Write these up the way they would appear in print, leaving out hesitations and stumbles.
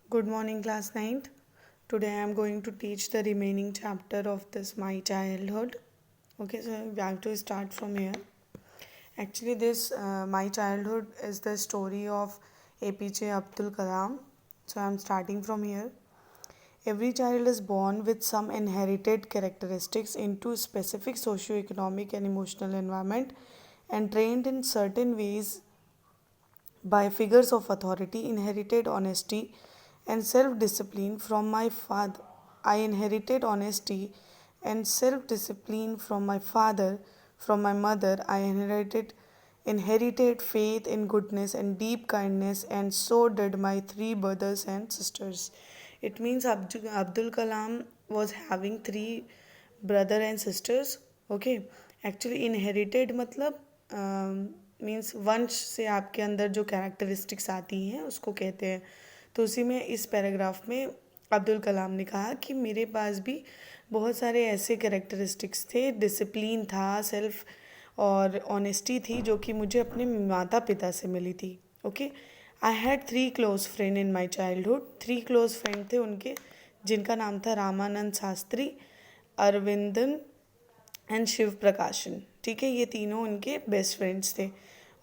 Good morning, class ninth. Today I am going to teach the remaining chapter of this My Childhood. Okay, so we have to start from here. Actually, this My Childhood is the story of APJ Abdul Kalam. So I am starting from here. Every child is born with some inherited characteristics into specific socio-economic and emotional environment and trained in certain ways by figures of authority, inherited honesty and self discipline from my father. I inherited honesty and self discipline from my father. From my mother, I inherited faith in goodness and deep kindness, and so did my three brothers and sisters. It means Abdul Kalam was having three brother and sisters. Okay, actually inherited मतलब means वंश से आपके अंदर जो characteristics आती हैं उसको कहते हैं। तो उसी में इस पैराग्राफ में अब्दुल कलाम ने कहा कि मेरे पास भी बहुत सारे ऐसे कैरेक्टरिस्टिक्स थे, डिसिप्लिन था, सेल्फ और ऑनेस्टी थी जो कि मुझे अपने माता पिता से मिली थी। Okay, I had three close friend in my childhood. Three close friend थे उनके, जिनका नाम था रामानंद शास्त्री, अरविंदन एंड शिव प्रकाशन। ठीक है, ये तीनों उनके बेस्ट फ्रेंड्स थे।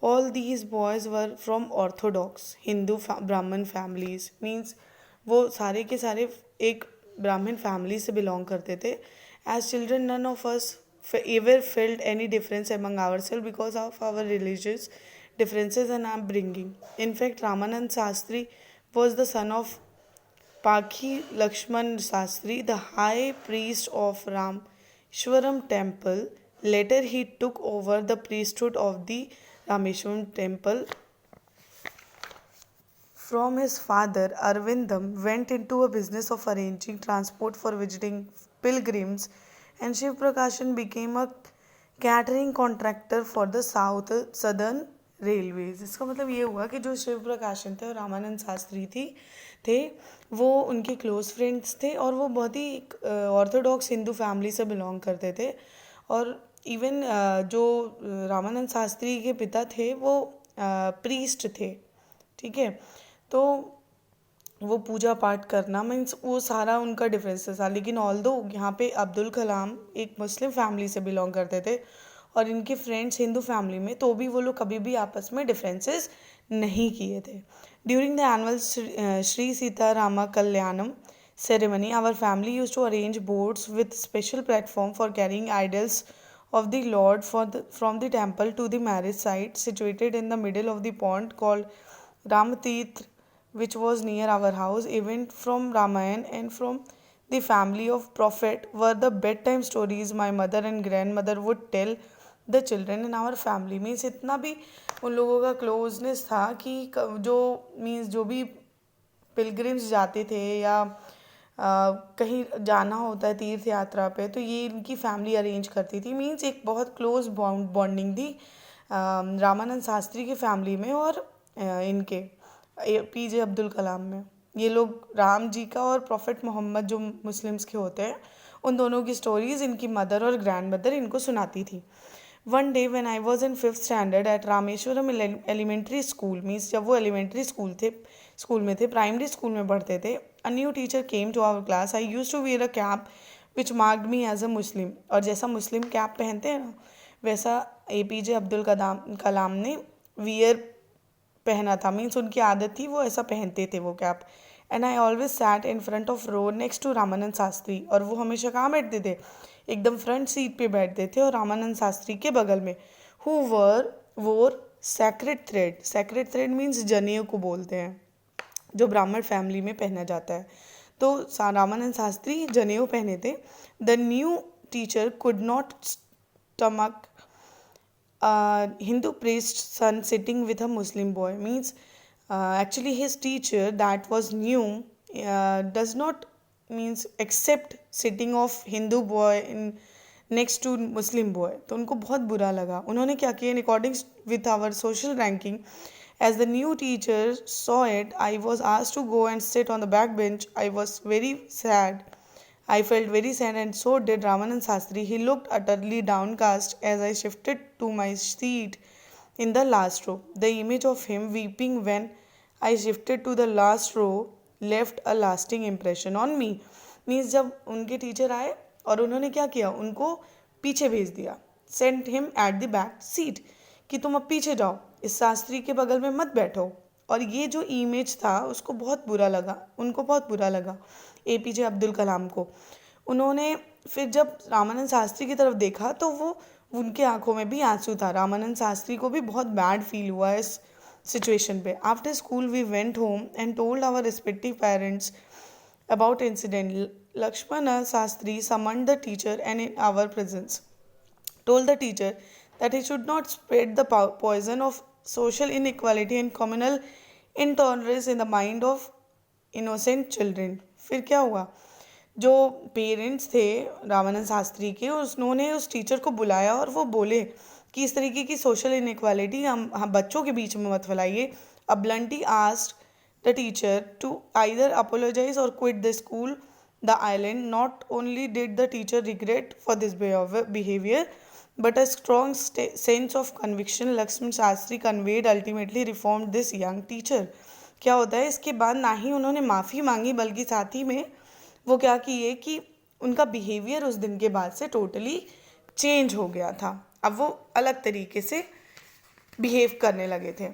All these boys were from Orthodox Hindu ब्राह्मण फैमिलीज। मीन्स वो सारे के सारे एक ब्राह्मण फैमिली से बिलोंग करते थे। As children none of us ever felt any difference among ourselves because of our religious differences and upbringing. In fact, Ramanand Sastri was the son of Pakhi Lakshman Sastri, the high priest of Rameshwaram temple. Later, he took over the priesthood of the Rameshwaram temple from his father. Arvindam went into a business of arranging transport for visiting pilgrims, and Shiv Prakashan became a catering contractor for the southern railways. इसका मतलब ये हुआ कि जो शिव प्रकाशन थे और रामानंद शास्त्री थे वो उनके क्लोज फ्रेंड्स थे और वो बहुत ही ऑर्थोडॉक्स हिंदू फैमिली से बिलोंग करते थे। और इवन जो रामानंद शास्त्री के पिता थे वो प्रीस्ट थे। ठीक है, तो वो पूजा पाठ करना मीन्स वो सारा उनका डिफरेंसेस था। लेकिन ऑल दो यहाँ पे अब्दुल कलाम एक मुस्लिम फैमिली से बिलोंग करते थे और इनके फ्रेंड्स हिंदू फैमिली में, तो भी वो लोग कभी भी आपस में डिफरेंसेस नहीं किए थे। During the annual Shri Sita Rama Kalyanam ceremony, our family used to arrange boats with special platform for carrying idols of the Lord from the temple to the marriage site situated in the middle of the pond called Ramatirth, which was near our house. Event from Ramayana and from the family of prophet were the bedtime stories my mother and grandmother would tell the children in our family. Means इतना भी उन लोगों का closeness था कि जो means जो भी पिलग्रिम्स जाते थे या कहीं जाना होता है तीर्थ यात्रा पे, तो ये इनकी फैमिली अरेंज करती थी। मीन्स एक बहुत क्लोज बॉन्डिंग थी रामानंद शास्त्री की फैमिली में और इनके पीजे अब्दुल कलाम में। ये लोग राम जी का और प्रॉफिट मोहम्मद जो मुस्लिम्स के होते हैं उन दोनों की स्टोरीज़ इनकी मदर और ग्रैंड मदर इनको सुनाती थी। One day when I was in fifth standard at Rameswaram elementary school, means जब वो एलिमेंट्री स्कूल में थे, प्राइमरी स्कूल में पढ़ते थे, a new teacher came to our class. I use to wear a cap which marked me as a Muslim. और जैसा मुस्लिम cap पहनते हैं ना, वैसा APJ अब्दुल कलाम ने वियर पहना था। मीन्स उनकी आदत थी, वो ऐसा पहनते थे वो cap. And I always sat in front of row next to Ramanand Shastri. और वो हमेशा कहाँ बैठते थे? एकदम फ्रंट सीट पे बैठते थे और रामानंद शास्त्री के बगल में। हु वोर sacred thread. Sacred thread means जनेऊ को बोलते हैं, जो ब्राह्मण फैमिली में पहना जाता है। तो रामानंद शास्त्री जनेऊ पहने थे। The new teacher could not stomach Hindu priest's son sitting with a Muslim boy. Means actually his teacher that was new does not means accept sitting of Hindu boy in next to Muslim boy. तो उनको बहुत बुरा लगा। उन्होंने क्या किया? In according with our social ranking, as the new teacher saw it, I was asked to go and sit on the back bench. I was very sad. I felt very sad, and so did Ramanand Sastri. He looked utterly downcast as I shifted to my seat in the last row. The image of him weeping when I shifted to the last row left a lasting impression on me. Means जब उनके teacher आए और उन्होंने क्या किया, उनको पीछे भेज दिया, sent him at the back seat, कि तुम अब पीछे जाओ, इस शास्त्री के बगल में मत बैठो। और ये जो इमेज था उसको बहुत बुरा लगा, उनको बहुत बुरा लगा एपीजे अब्दुल कलाम को। उन्होंने फिर जब रामानंद शास्त्री की तरफ देखा तो वो उनके आंखों में भी आंसू था। रामानंद शास्त्री को भी बहुत बैड फील हुआ इस सिचुएशन पे। After school we went home and told our respective parents about incident. Lakshmana Sastri summoned the teacher and in our presence told the teacher that he should not spread the poison of social inequality and communal intolerance in the mind of innocent children. फिर क्या हुआ, जो parents थे रामानंद शास्त्री के, उन्होंने उस teacher को बुलाया और वो बोले कि इस तरीके की सोशल इनइक्वालिटी हम बच्चों के बीच में मत फैलाइए। अब ब्लंटी asked the teacher to either apologize or quit the school, the island. Not only did the teacher regret for this behavior, but a strong sense of conviction Lakshman Shastri conveyed ultimately reformed this young teacher. क्या होता है, इसके बाद ना ही उन्होंने माफ़ी मांगी बल्कि साथ ही में वो क्या किए कि उनका बिहेवियर उस दिन के बाद से टोटली चेंज हो गया था। अब वो अलग तरीके से बिहेव करने लगे थे।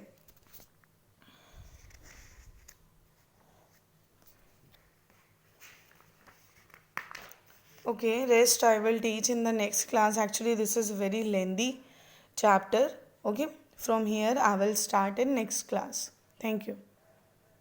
Okay, rest I will teach in the next class. Actually, this is very lengthy chapter. Okay, from here I will start in next class. Thank you.